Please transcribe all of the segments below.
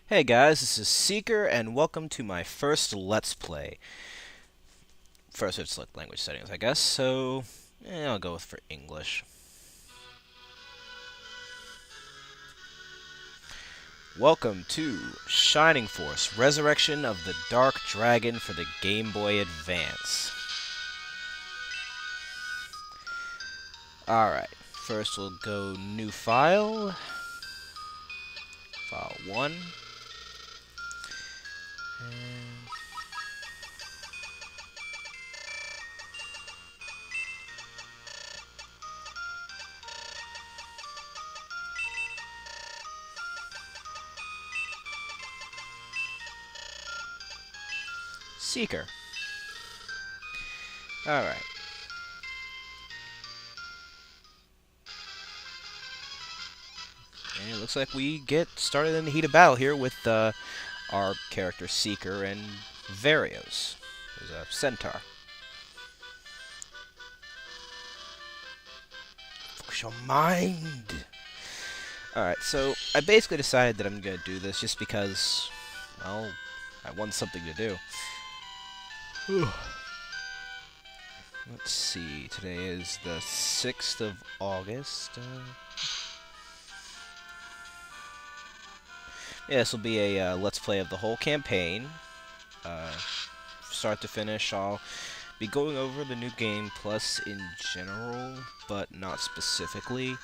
Hey guys, this is Seeker, and welcome to my first Let's Play. First, it's like language settings, I guess, so I'll go with for English. Welcome to Shining Force, Resurrection of the Dark Dragon for the Game Boy Advance. Alright, first we'll go New File, File 1, and Seeker. Alright. And it looks like we get started in the heat of battle here with our character Seeker and Varios, who's a centaur. Focus your mind! Alright, so I basically decided that I'm going to do this just because, well, I want something to do. Let's see, today is the 6th of August. Yeah, this will be a Let's Play of the whole campaign. Start to finish, I'll be going over the new game plus in general, but not specifically.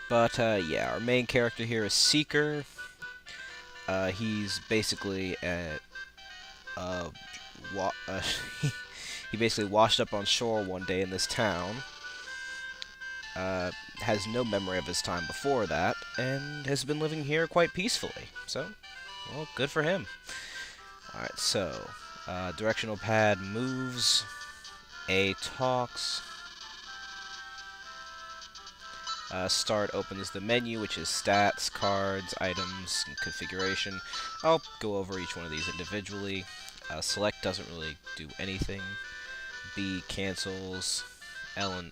But yeah, our main character here is Seeker. He's basically he basically washed up on shore one day in this town. Has no memory of his time before that, and has been living here quite peacefully. So, well, good for him. Alright, so, directional pad moves, A talks, start opens the menu, which is stats, cards, items, and configuration. I'll go over each one of these individually. Select doesn't really do anything. B cancels. L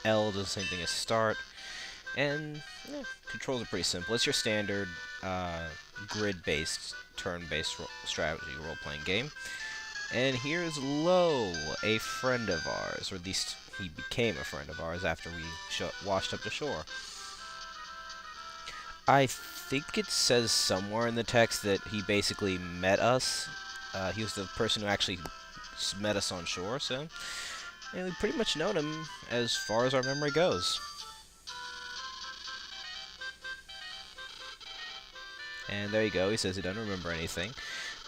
does the same thing as start. And controls are pretty simple. It's your standard grid-based, turn-based strategy role-playing game. And here's Lo, a friend of ours, or at least he became a friend of ours after we washed up to shore. I think it says somewhere in the text that he basically met us. He was the person who actually met us on shore, so we've pretty much known him as far as our memory goes. And there you go, he says he doesn't remember anything.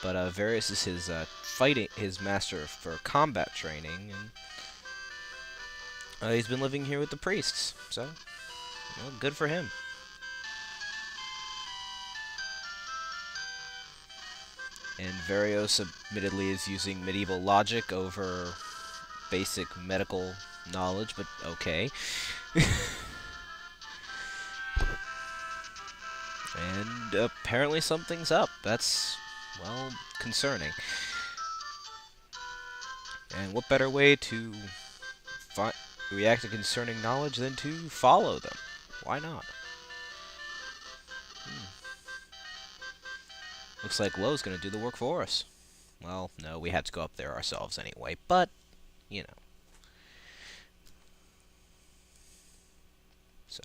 But Various is his master for combat training, and he's been living here with the priests, so, well, good for him. And Varios admittedly is using medieval logic over basic medical knowledge, but okay. And apparently something's up. That's, well, concerning. And what better way to react to concerning knowledge than to follow them? Why not? Looks like Lo's gonna do the work for us. Well, no, we had to go up there ourselves anyway, but, you know. So.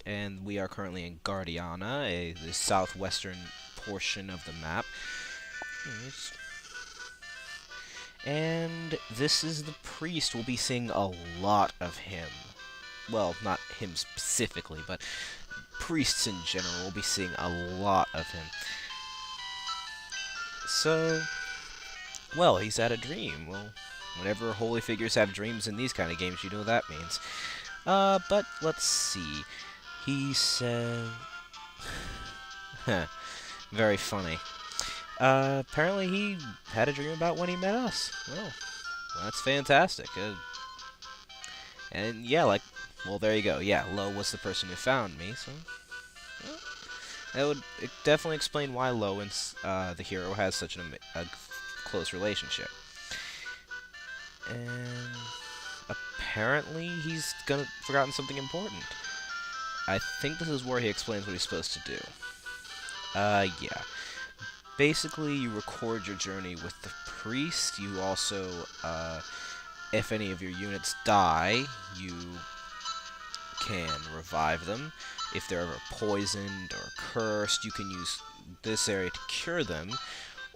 And we are currently in Guardiana, the southwestern portion of the map. And this is the priest. We'll be seeing a lot of him. Well, not him specifically, but priests in general. We'll be seeing a lot of him. So, well, he's had a dream. Well, whenever holy figures have dreams in these kind of games, you know what that means. But let's see. He said... Very funny. Apparently he had a dream about when he met us. Oh, that's fantastic. And yeah, well, there you go. Yeah, Lo was the person who found me, so... Well, that would definitely explain why Lo and the hero has such a close relationship. And apparently he's forgotten something important. I think this is where he explains what he's supposed to do. Yeah. Basically, you record your journey with the priest. You also, if any of your units die, you can revive them. If they're ever poisoned or cursed, you can use this area to cure them.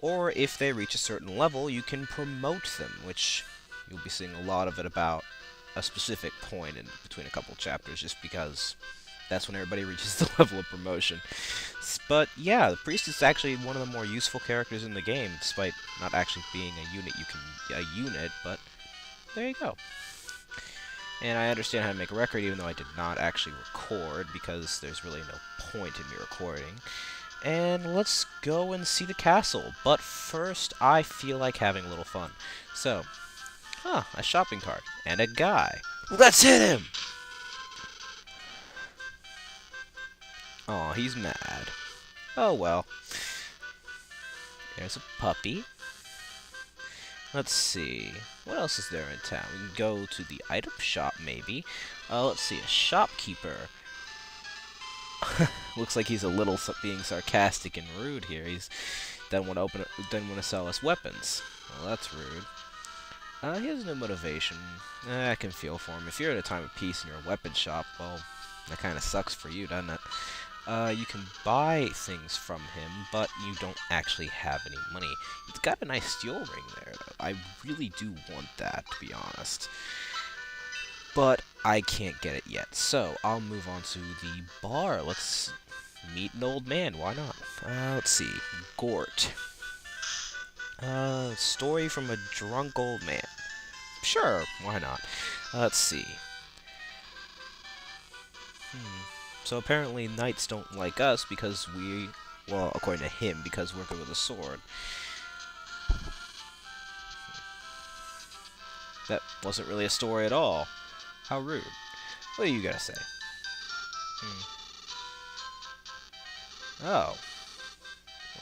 Or if they reach a certain level, you can promote them, which you'll be seeing a lot of it about a specific point in between a couple chapters, just because that's when everybody reaches the level of promotion. But yeah, the priest is actually one of the more useful characters in the game, despite not actually being a unit, but there you go. And I understand how to make a record, even though I did not actually record, because there's really no point in me recording. And let's go and see the castle. But first, I feel like having a little fun. So, a shopping cart. And a guy. Let's hit him! Aw, he's mad. Oh well. There's a puppy. Let's see. What else is there in town? We can go to the item shop, maybe. Let's see. A shopkeeper. Looks like he's a little being sarcastic and rude here. He's doesn't want to sell us weapons. Well, that's rude. He has no motivation. I can feel for him. If you're at a time of peace in your weapon shop, well, that kind of sucks for you, doesn't it? You can buy things from him, but you don't actually have any money. He's got a nice steel ring there, though. I really do want that, to be honest. But I can't get it yet, so I'll move on to the bar. Let's meet an old man. Why not? Let's see. Gort. Story from a drunk old man. Sure, why not? Let's see. So apparently knights don't like us because well, according to him, because we're good with a sword. That wasn't really a story at all. How rude. What do you gotta say? Oh. Well,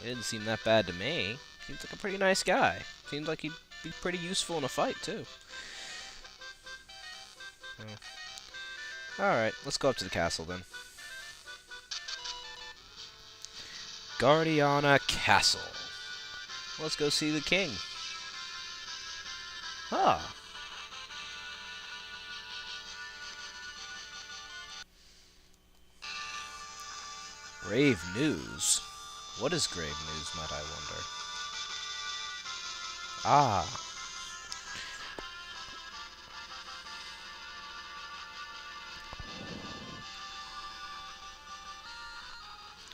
he didn't seem that bad to me. Seems like a pretty nice guy. Seems like he'd be pretty useful in a fight, too. Alright, let's go up to the castle, then. Guardiana Castle. Let's go see the king. Grave news? What is grave news, might I wonder?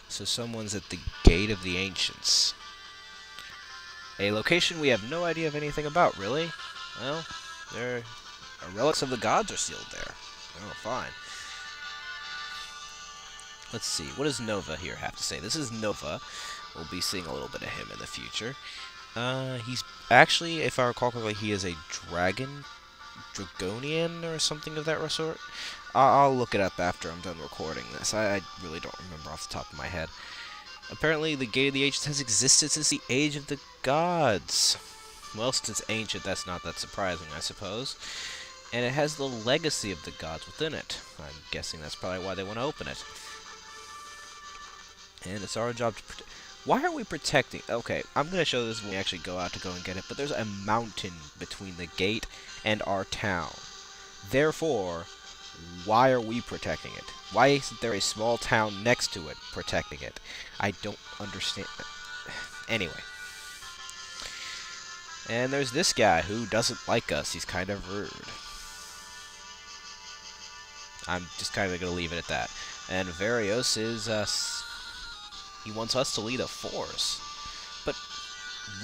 So someone's at the Gate of the Ancients. A location we have no idea of anything about, really? Well, relics of the gods are sealed there. Oh, fine. Let's see, what does Nova here have to say? This is Nova. We'll be seeing a little bit of him in the future. He's actually, if I recall correctly, he is a Dragonian or something of that sort. I'll look it up after I'm done recording this. I really don't remember off the top of my head. Apparently, the Gate of the Ancients has existed since the Age of the Gods. Well, since it's ancient, that's not that surprising, I suppose. And it has the legacy of the gods within it. I'm guessing that's probably why they want to open it. And it's our job to protect. Why are we protecting? Okay, I'm going to show this when we actually go out to go and get it, but there's a mountain between the gate and our town. Therefore, why are we protecting it? Why isn't there a small town next to it protecting it? I don't understand. Anyway. And there's this guy who doesn't like us. He's kind of rude. I'm just kind of going to leave it at that. And Varios is, he wants us to lead a force. But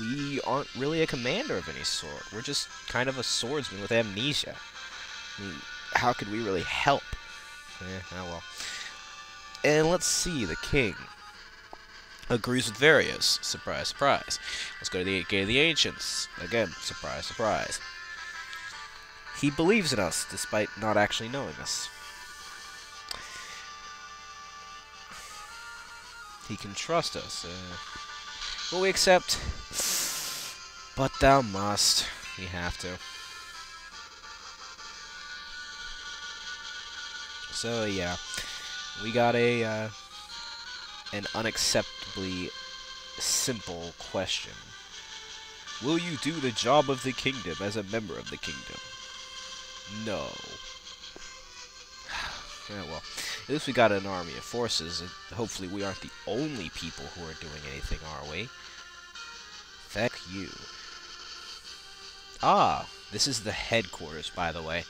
we aren't really a commander of any sort. We're just kind of a swordsman with amnesia. I mean, how could we really help? Oh well. And let's see, the king agrees with Varios. Surprise, surprise. Let's go to the Gate of the Ancients. Again, surprise, surprise. He believes in us, despite not actually knowing us. He can trust us. Will we accept? But thou must. We have to. So, yeah. we got an unacceptably simple question. Will you do the job of the kingdom as a member of the kingdom? No. Yeah, well, at least we got an army of forces, and hopefully we aren't the only people who are doing anything, are we? Thank you. Ah, this is the headquarters, by the way.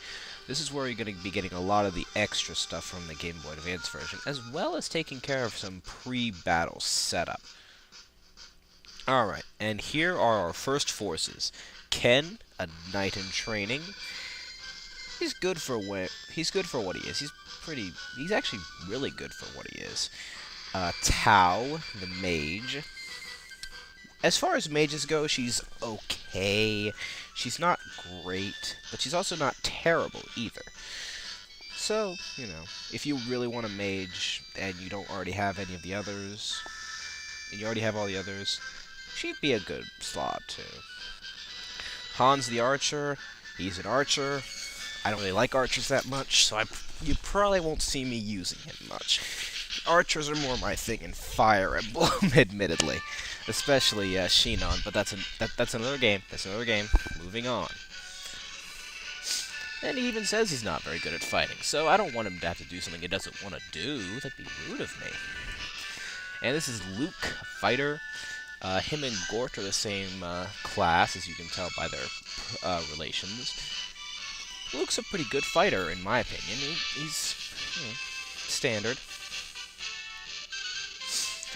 This is where you're going to be getting a lot of the extra stuff from the Game Boy Advance version, as well as taking care of some pre-battle setup. Alright, and here are our first forces. Ken, a knight in training. He's good for what he is. He's actually really good for what he is. Tao, the mage. As far as mages go, she's okay. She's not great, but she's also not terrible either. So, you know, if you really want a mage and you don't already have any of the others, and you already have all the others, she'd be a good slot too. Hans the archer, he's an archer. I don't really like archers that much, so you probably won't see me using him much. Archers are more my thing in Fire Emblem, admittedly. Especially Shinon, but that's another game. That's another game. Moving on. And he even says he's not very good at fighting, so I don't want him to have to do something he doesn't want to do. That'd be rude of me. And this is Luke, a fighter. Him and Gort are the same class, as you can tell by their relations. Luke's a pretty good fighter, in my opinion. He's standard.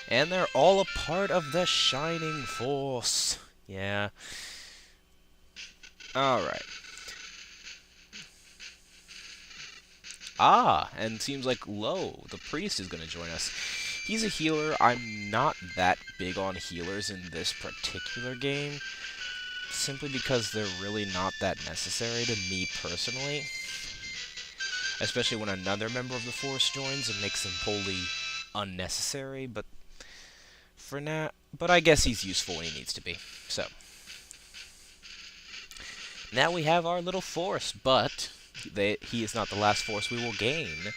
And they're all a part of the Shining Force. Yeah. Alright. Ah, and seems like Lo, the priest, is going to join us. He's a healer. I'm not that big on healers in this particular game, simply because they're really not that necessary to me personally. Especially when another member of the Force joins, it makes them wholly unnecessary, but for now, but I guess he's useful when he needs to be. So, now we have our little force, but he is not the last force we will gain.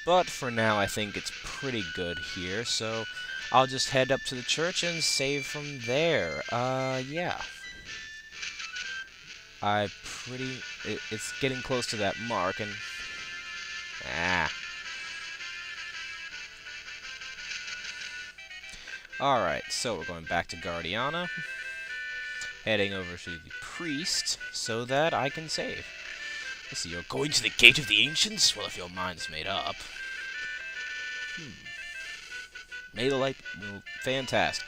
But for now, I think it's pretty good here, so I'll just head up to the church and save from there. Yeah. It's getting close to that mark, and Alright, so we're going back to Guardiana, heading over to the priest, so that I can save. Let's see, you're going to the Gate of the Ancients? Well, if your mind's made up. May the light... fantastic.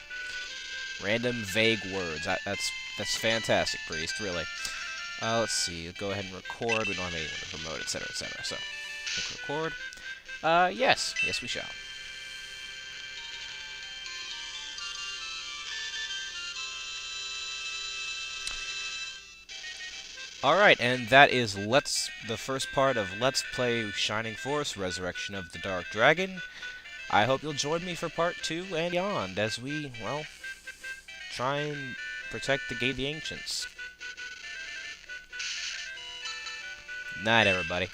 Random, vague words. That's fantastic, priest, really. Let's see, go ahead and record. We don't have anyone to promote, etc., etc. So, click record. Yes. Yes, we shall. Alright, and that is the first part of Let's Play Shining Force, Resurrection of the Dark Dragon. I hope you'll join me for part 2 and beyond as we, well, try and protect the Gate of the Ancients. Night, everybody.